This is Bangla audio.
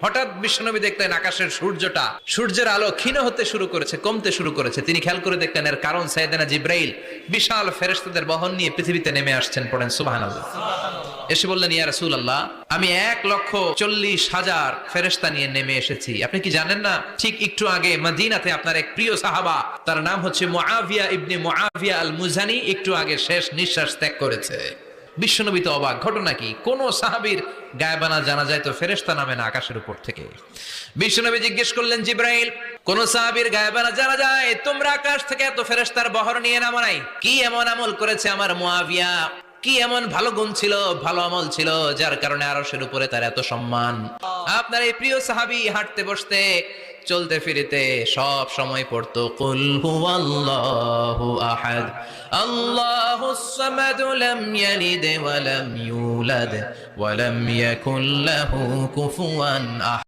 হঠাৎ বিশ্বনবী দেখলেন আকাশের সূর্যের আলো ক্ষীণ হতে শুরু করেছে, কমতে শুরু করেছে। তিনি খেয়াল করে দেখলেন এর কারণ সাইয়েদনা জিব্রাইল বিশাল ফেরেশতাদের বহন নিয়ে পৃথিবীতে নেমে আসছেন। পড়েন সুবহানাল্লাহ। এসে বললেন, ইয়া রাসূলুল্লাহ, আমি 1,40,000 ফেরেশতা নিয়ে নেমে এসেছি। আপনি কি জানেন না, ঠিক একটু আগে মদিনাতে আপনার এক প্রিয় সাহাবা, তার নাম হচ্ছে মুআবিয়া ইবনে মুআবিয়া আল মুজানি, একটু আগে শেষ নিঃশ্বাস ত্যাগ করেছে। বিশ্বনবী তো অবাক, ঘটনা কি? কোন সাহাবীর গায়েবানা জানা যায় তো ফেরেশতা নামে না আকাশের উপর থেকে। বিশ্বনবী জিজ্ঞেস করলেন, জিব্রাইল, কোন সাহাবীর গায়েবানা জানা যায়? তোমরা আকাশ থেকে এত ফেরেশতার বহর নিয়ে নামো নাই? কি এমন আমল করেছে আমার মুআবিয়া? কি এমন ভালো গুণ ছিল, ভালো আমল ছিল, যার কারণে আরশের উপরে তার এত সম্মান? আপনার এই প্রিয় সাহাবী হাঁটতে বসতে চলতে ফিরিতে সব সময় পড়তো কুল হুয়াল্লাহু আহাদ আল্লাহুস সামাদ লাম ইয়ালিদ ওয়া লাম ইউলাদ ওয়া লাম ইয়াকুল লাহু কুফুয়ান আহাদ।